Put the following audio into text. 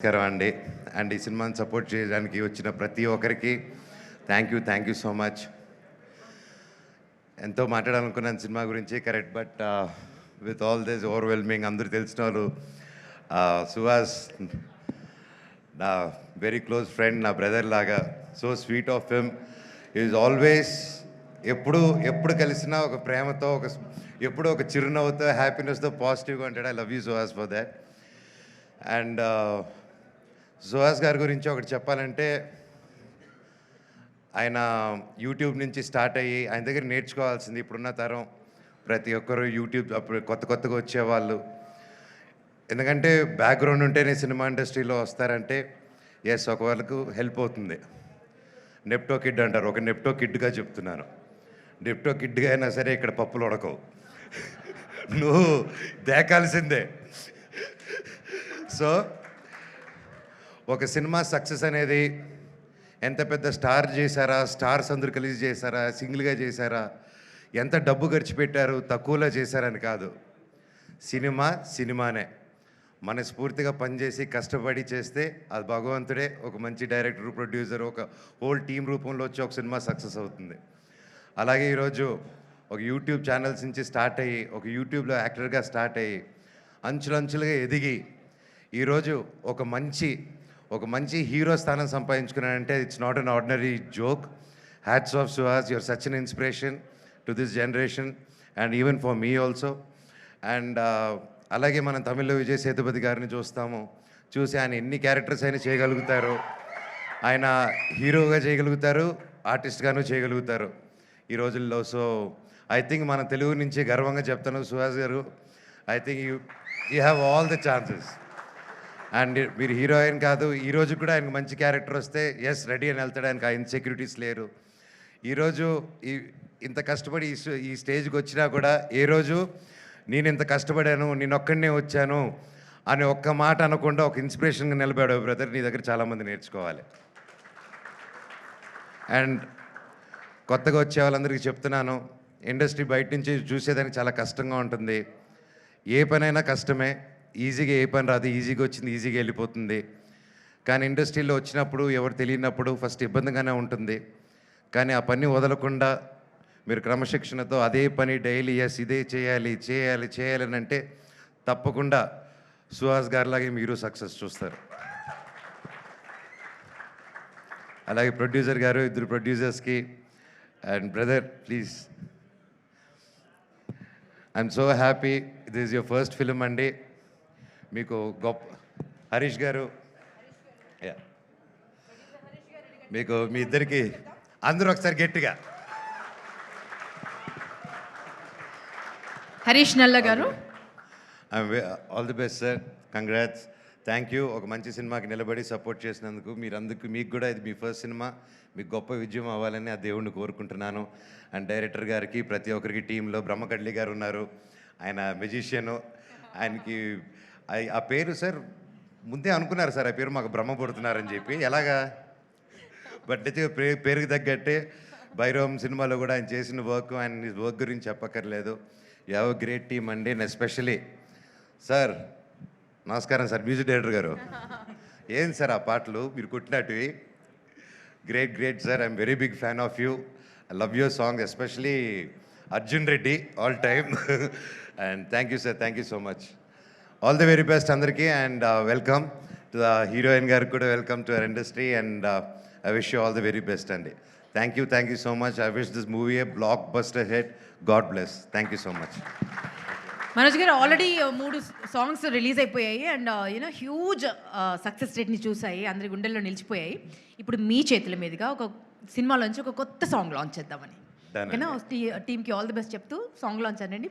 నమస్కారం అండి. అండ్ ఈ సినిమాని సపోర్ట్ చేయడానికి వచ్చిన ప్రతి ఒక్కరికి థ్యాంక్ యూ సో మచ్. ఎంతో మాట్లాడాలనుకున్నాను సినిమా గురించి, correct. But with all this overwhelming, అందరూ తెలిసిన వాళ్ళు, సుహాస్ నా వెరీ క్లోజ్ ఫ్రెండ్, నా బ్రదర్ లాగా, so sweet of him. Is always ఎప్పుడు కలిసినా ఒక ప్రేమతో, ఎప్పుడు ఒక చిరునవ్వుతో, హ్యాపీనెస్తో, పాజిటివ్గా ఉంటాడు. I love you Suhas for that. And Suhas గారి గురించి ఒకటి చెప్పాలంటే, ఆయన యూట్యూబ్ నుంచి స్టార్ట్ అయ్యి ఆయన దగ్గర నేర్చుకోవాల్సింది ఇప్పుడున్న తరం ప్రతి ఒక్కరు. యూట్యూబ్ అప్పుడు కొత్తగా వచ్చేవాళ్ళు, ఎందుకంటే బ్యాక్గ్రౌండ్ ఉంటేనే సినిమా ఇండస్ట్రీలో వస్తారంటే ఎస్, ఒక వాళ్ళకు హెల్ప్ అవుతుంది. నెప్టో కిడ్ అంటారు, ఒక నెప్టో కిడ్గా చెప్తున్నాను. నెప్టో కిడ్గా అయినా సరే ఇక్కడ పప్పులు ఉడకవు, నువ్వు దేకాల్సిందే. సో ఒక సినిమా సక్సెస్ అనేది ఎంత పెద్ద స్టార్ చేశారా, స్టార్స్ అందరూ కలిసి చేశారా, సింగిల్గా చేశారా, ఎంత డబ్బు ఖర్చు పెట్టారు, తక్కువలో చేశారని కాదు. సినిమానే మనస్ఫూర్తిగా పనిచేసి కష్టపడి చేస్తే అది భగవంతుడే, ఒక మంచి డైరెక్టర్, ప్రొడ్యూసర్, ఒక హోల్ టీం రూపంలో వచ్చి ఒక సినిమా సక్సెస్ అవుతుంది. అలాగే ఈరోజు ఒక యూట్యూబ్ ఛానల్స్ నుంచి స్టార్ట్ అయ్యి, ఒక యూట్యూబ్లో యాక్టర్గా స్టార్ట్ అయ్యి, అంచులంచులుగా ఎదిగి ఈరోజు ఒక మంచి హీరో స్థానం సంపాదించుకున్నానంటే it's not an ordinary joke. Hats off Suhas, your such an inspiration to this generation and even for me also. And అలాగే మనం తమిళ్లో విజయ్ సేతుపతి గారిని చూసి ఆయన ఎన్ని క్యారెక్టర్స్ అయినా చేయగలుగుతారు. ఆయన హీరోగా చేయగలుగుతారు, ఆర్టిస్ట్గాను చేయగలుగుతారు ఈ రోజుల్లో. సో ఐ థింక్ మన తెలుగు నుంచి గర్వంగా చెప్తాను, సుహాస్ గారు, I think you have all the chances. And మీరు హీరోయిన్ కాదు, ఈరోజు కూడా ఆయనకు మంచి క్యారెక్టర్ వస్తే ఎస్ రెడీ అని వెళ్తాడు. ఆయనకు ఆ ఇన్సెక్యూరిటీస్ లేరు. ఈరోజు ఇంత కష్టపడి ఈ స్టేజ్కి వచ్చినా కూడా ఏ రోజు నేను ఇంత కష్టపడాను, నేను ఒక్కడనే వచ్చాను అని ఒక్క మాట అనకుండా ఒక ఇన్స్పిరేషన్గా నిలబడావు బ్రదర్. నీ దగ్గర చాలామంది నేర్చుకోవాలి. అండ్ కొత్తగా వచ్చే వాళ్ళందరికీ చెప్తున్నాను, ఇండస్ట్రీ బయట నుంచి చూసేదానికి చాలా కష్టంగా ఉంటుంది. ఏ పనైనా కష్టమే, ఈజీగా ఏ పని రాదు, ఈజీగా వచ్చింది ఈజీగా వెళ్ళిపోతుంది. కానీ ఇండస్ట్రీలో వచ్చినప్పుడు ఎవరు తెలియనప్పుడు ఫస్ట్ ఇబ్బందిగానే ఉంటుంది. కానీ ఆ పని వదలకుండా మీరు క్రమశిక్షణతో అదే పని డైలీ ఎస్ ఇదే చేయాలి అని అంటే తప్పకుండా సుహాస్ గారిలాగే మీరు సక్సెస్ చూస్తారు. అలాగే ప్రొడ్యూసర్ గారు, ఇద్దరు ప్రొడ్యూసర్స్కి and brother, please, I'm so happy. This is your first film అండి. మీకు గొప్ప హరీష్ గారు, మీకు మీ ఇద్దరికి అందరూ ఒకసారి గట్టిగా హరీష్ నల్ల గారు, all the best sir, congrats, thank you. ఒక మంచి సినిమాకి నిలబడి సపోర్ట్ చేసినందుకు మీకు కూడా ఇది మీ ఫస్ట్ సినిమా, మీకు గొప్ప విజయం అవ్వాలని ఆ దేవుణ్ణి కోరుకుంటున్నాను. అండ్ డైరెక్టర్ గారికి, ప్రతి ఒక్కరికి, టీంలో బ్రహ్మకడ్లి గారు ఉన్నారు, ఆయన మెజిషియను. ఆయనకి ఆ పేరు సార్ ముందే అనుకున్నారు సార్, ఆ పేరు మాకు బ్రహ్మపడుతున్నారని చెప్పి, ఎలాగా బట్ అయితే పేరుకి తగ్గట్టే భైరవం సినిమాలో కూడా ఆయన చేసిన ఆయన వర్క్ గురించి చెప్పక్కర్లేదు. You have a great team అండి. అండ్ ఎస్పెషలీ సార్, నమస్కారం సార్, మ్యూజిక్ డైరెక్టర్ గారు, ఏం సార్ ఆ పాటలు మీరు కొట్టినట్టువి, great sir. I'm very big fan of you. I love your song, especially Arjun Reddy all time. And thank you sir, thank you so much. All the very best అందరికీ. And welcome to the heroine గారికి కూడా, welcome to our industry. And I wish you all the very best అండి. Thank you so much. I wish this movie A block buster hit. God bless. Thank you so much. Manoj గారు, already 3 songs release అయిపోయాయి and huge success రేట్ని చూసాయి, అందరి గుండెల్లో నిలిచిపోయాయి. ఇప్పుడు మీ చేతుల మీదుగా ఒక సినిమాలోంచి ఒక కొత్త సాంగ్ లాంచ్ చేద్దామని, ఓకేనా? టీమ్కి ఆల్ ది బెస్ట్ చెప్తూ సాంగ్ లాంచ్ అనండి.